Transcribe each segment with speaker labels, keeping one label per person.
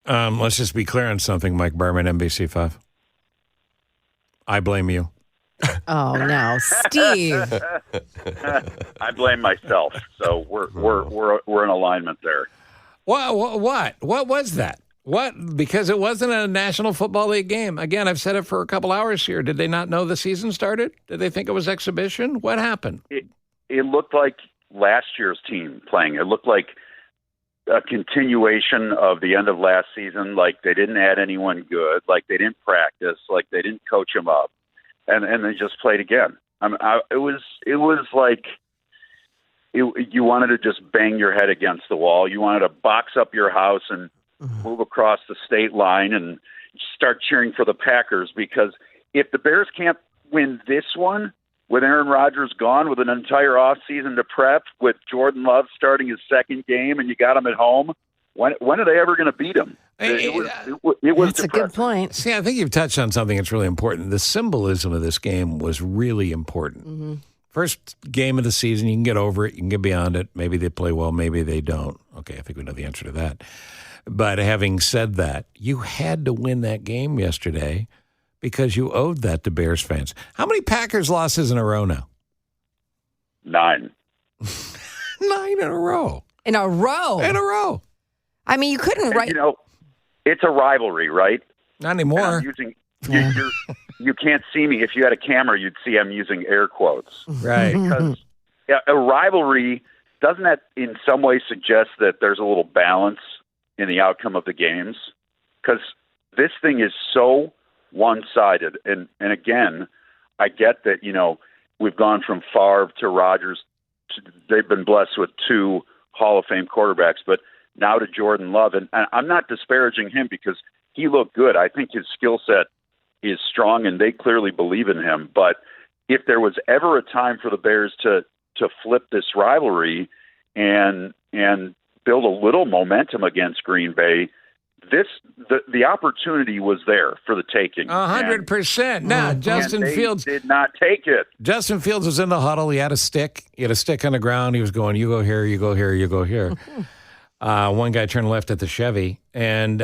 Speaker 1: Let's just be clear on something, Mike Berman, NBC5. I blame you.
Speaker 2: Oh no, Steve.
Speaker 3: I blame myself. So we're in alignment there.
Speaker 1: What was that? What? Because it wasn't a National Football League game. Again, I've said it for a couple hours here. Did they not know the season started? Did they think it was exhibition? What happened?
Speaker 3: It looked like last year's team playing. It looked like a continuation of the end of last season. Like they didn't add anyone good. Like they didn't practice. Like they didn't coach them up. And they just played again. It was like you wanted to just bang your head against the wall. You wanted to box up your house and move across the state line and start cheering for the Packers, because if the Bears can't win this one with Aaron Rodgers gone, with an entire offseason to prep, with Jordan Love starting his second game, and you got him at home, when are they ever going to beat him? It was
Speaker 2: That's a good point.
Speaker 1: See, I think you've touched on something that's really important. The symbolism of this game was really important. Mm-hmm. First game of the season, you can get over it. You can get beyond it. Maybe they play well. Maybe they don't. Okay, I think we know the answer to that. But having said that, you had to win that game yesterday because you owed that to Bears fans. How many Packers losses in a row now?
Speaker 3: 9.
Speaker 1: 9 in a row.
Speaker 2: In a row?
Speaker 1: In a row.
Speaker 2: I mean, you couldn't write...
Speaker 3: You know, it's a rivalry, right?
Speaker 1: Not anymore.
Speaker 3: You can't see me. If you had a camera, you'd see I'm using air quotes.
Speaker 1: Right.
Speaker 3: Because a rivalry, doesn't that in some way suggest that there's a little balance in the outcome of the games? Because this thing is so one-sided. And again, I get that, you know, we've gone from Favre to Rodgers. They've been blessed with 2 Hall of Fame quarterbacks, but now to Jordan Love. And I'm not disparaging him because he looked good. I think his skill set is strong, and they clearly believe in him. But if there was ever a time for the Bears to flip this rivalry and build a little momentum against Green Bay, the opportunity was there for the taking.
Speaker 1: 100%. Now, Justin Fields
Speaker 3: did not take it.
Speaker 1: Justin Fields was in the huddle. He had a stick. He had a stick on the ground. He was going, you go here, you go here, you go here. One guy turned left at the Chevy, and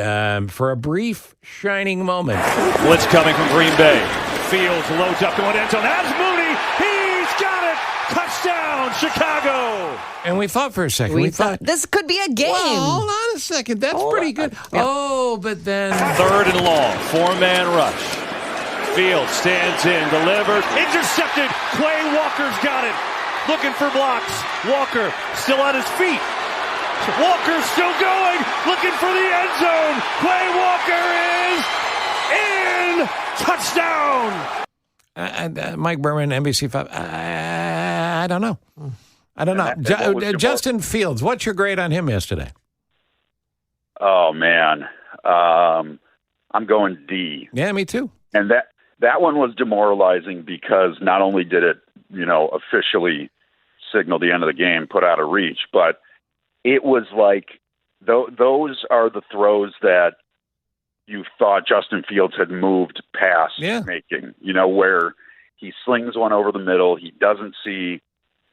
Speaker 1: for a brief, shining moment.
Speaker 4: Blitz coming from Green Bay. Fields loads up to one end zone. That's Mooney. He's got it. Touchdown, Chicago.
Speaker 1: And we thought for a second.
Speaker 2: We thought this could be a game.
Speaker 1: Well, hold on a second. That's pretty good. But then.
Speaker 4: 3rd and long. 4-man rush. Fields stands in, delivers. Intercepted. Quay Walker's got it. Looking for blocks. Walker still on his feet. Walker's still going, looking for the end zone. Quay Walker is in. Touchdown.
Speaker 1: Mike Berman, NBC5. I don't know. I don't know. Justin Fields, what's your grade on him yesterday?
Speaker 3: Oh, man. I'm going D.
Speaker 1: Yeah, me too.
Speaker 3: And that one was demoralizing because not only did it, you know, officially signal the end of the game, put out of reach, but it was like those are the throws that you thought Justin Fields had moved past making, you know, where he slings one over the middle. He doesn't see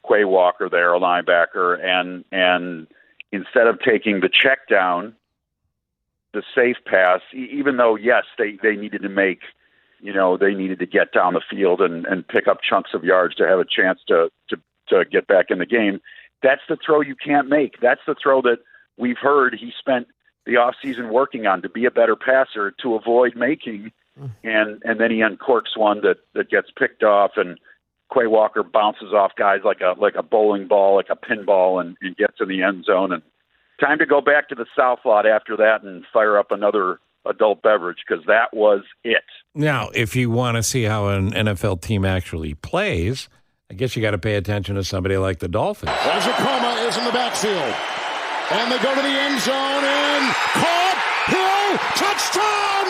Speaker 3: Quay Walker there, a linebacker, and instead of taking the check down, the safe pass, even though, yes, they needed to make, you know, they needed to get down the field and pick up chunks of yards to have a chance to get back in the game. That's the throw you can't make. That's the throw that we've heard he spent the offseason working on to be a better passer, to avoid making. And then he uncorks one that gets picked off, and Quay Walker bounces off guys like a bowling ball, like a pinball, and gets in the end zone. And time to go back to the South Lot after that and fire up another adult beverage, because that was it.
Speaker 1: Now, if you want to see how an NFL team actually plays, I guess you got to pay attention to somebody like the Dolphins.
Speaker 5: Wazakoma is in the backfield. And they go to the end zone and caught. Hill, touchdown!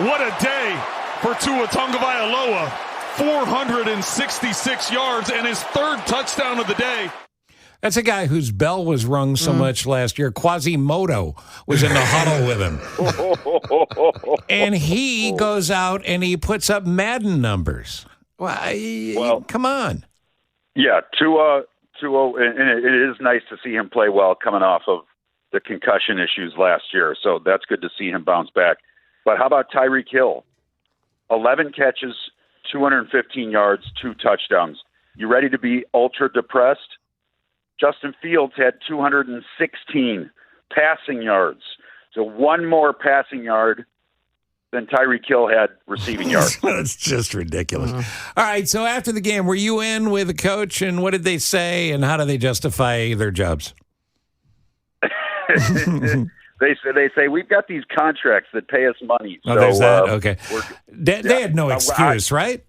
Speaker 6: What a day for Tua Tagovailoa. 466 yards and his 3rd touchdown of the day.
Speaker 1: That's a guy whose bell was rung so much last year. Quasimodo was in the huddle with him. And he goes out and he puts up Madden numbers. Well, come on.
Speaker 3: Yeah, Tua, and it is nice to see him play well coming off of the concussion issues last year. So that's good to see him bounce back. But how about Tyreek Hill? 11 catches, 215 yards, 2 touchdowns. You ready to be ultra depressed? Justin Fields had 216 passing yards. So one more passing yard than Tyreek Hill had receiving yards.
Speaker 1: That's just ridiculous. All right, so after the game, were you in with the coach, and what did they say, and how do they justify their jobs?
Speaker 3: They say we've got these contracts that pay us money.
Speaker 1: Oh,
Speaker 3: so,
Speaker 1: there's that. Okay. They had no excuse, right?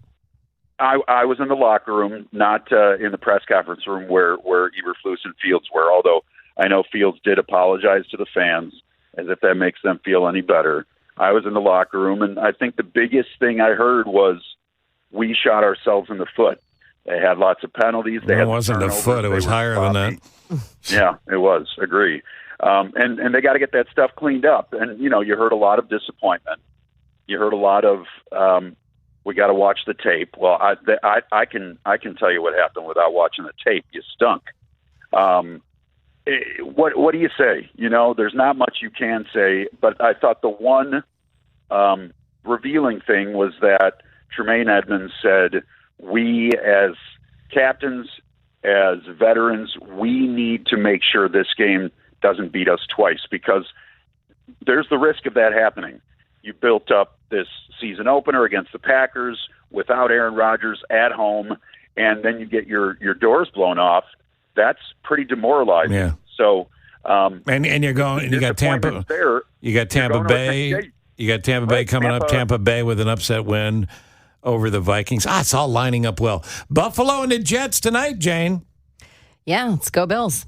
Speaker 3: I was in the locker room, not in the press conference room where Eberflus and Fields were, although I know Fields did apologize to the fans, as if that makes them feel any better. I was in the locker room, and I think the biggest thing I heard was we shot ourselves in the foot. They had lots of penalties.
Speaker 1: It wasn't the foot. It was higher than that.
Speaker 3: Yeah, it was. Agree. And they got to get that stuff cleaned up. And, you heard a lot of disappointment. You heard a lot of we got to watch the tape. Well, I can tell you what happened without watching the tape. You stunk. What do you say? There's not much you can say, but I thought the one revealing thing was that Tremaine Edmonds said, we as captains, as veterans, we need to make sure this game doesn't beat us twice, because there's the risk of that happening. You built up this season opener against the Packers without Aaron Rodgers at home, and then you get your doors blown off. That's pretty demoralizing.
Speaker 1: Yeah.
Speaker 3: So,
Speaker 1: and you're going. You got Tampa. You got Tampa Bay. You got Tampa Bay coming up. Tampa Bay with an upset win over the Vikings. It's all lining up well. Buffalo and the Jets tonight, Jane.
Speaker 2: Yeah, let's go Bills.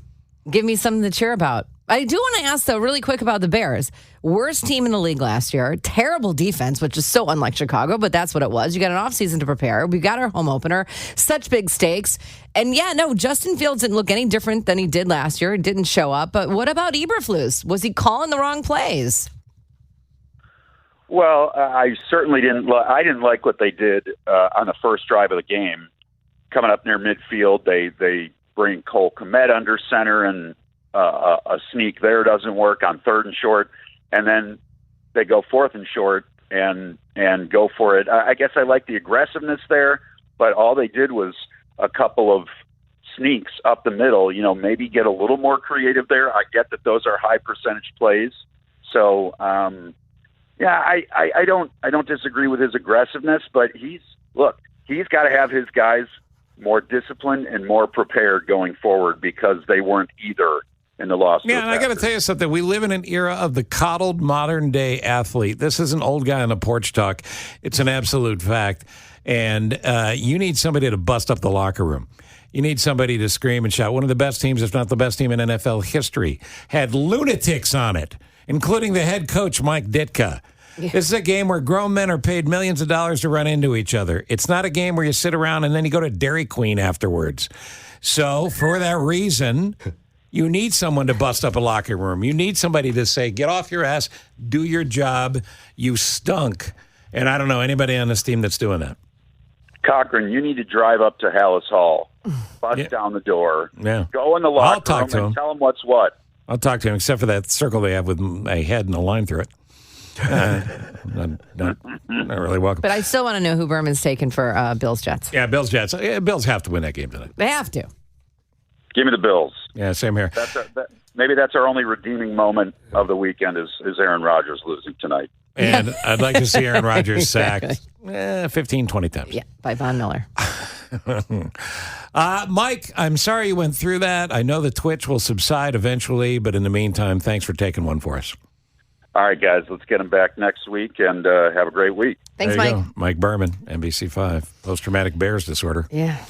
Speaker 2: Give me something to cheer about. I do want to ask, though, really quick about the Bears. Worst team in the league last year. Terrible defense, which is so unlike Chicago, but that's what it was. You got an offseason to prepare. We've got our home opener. Such big stakes. And, Justin Fields didn't look any different than he did last year. He didn't show up. But what about Eberflus? Was he calling the wrong plays?
Speaker 3: Well, I certainly didn't. I didn't like what they did on the first drive of the game. Coming up near midfield, they bring Cole Kmet under center, and a sneak there doesn't work on 3rd and short, and then they go 4th and short and go for it. I guess I like the aggressiveness there, but all they did was a couple of sneaks up the middle. Maybe get a little more creative there. I get that those are high percentage plays, so I don't disagree with his aggressiveness, but he's got to have his guys more disciplined and more prepared going forward, because they weren't either in the loss.
Speaker 1: Yeah, and I got to tell you something. We live in an era of the coddled modern-day athlete. This is an old guy on the porch talk. It's an absolute fact. And you need somebody to bust up the locker room. You need somebody to scream and shout. One of the best teams, if not the best team in NFL history, had lunatics on it, including the head coach, Mike Ditka. Yeah. This is a game where grown men are paid millions of dollars to run into each other. It's not a game where you sit around and then you go to Dairy Queen afterwards. So for that reason, you need someone to bust up a locker room. You need somebody to say, get off your ass, do your job, you stunk. And I don't know anybody on this team that's doing that.
Speaker 3: Cochran, you need to drive up to Hallis Hall, bust down the door, go in the locker room and tell them what's what.
Speaker 1: I'll talk to him, except for that circle they have with a head and a line through it. Not really welcome.
Speaker 2: But I still want to know who Berman's taking for Bills Jets.
Speaker 1: Yeah, Bills Jets. Bills have to win that game tonight.
Speaker 2: They have to.
Speaker 3: Give me the Bills.
Speaker 1: Yeah, same here.
Speaker 3: Maybe that's our only redeeming moment of the weekend is Aaron Rodgers losing tonight.
Speaker 1: And I'd like to see Aaron Rodgers sacked 15, 20 times.
Speaker 2: Yeah, by Von Miller.
Speaker 1: Mike, I'm sorry you went through that. I know the twitch will subside eventually, but in the meantime, thanks for taking one for us.
Speaker 3: All right, guys, let's get him back next week and have a great week.
Speaker 2: Thanks, Mike.
Speaker 1: Mike Berman, NBC5, post-traumatic bears disorder.
Speaker 2: Yeah.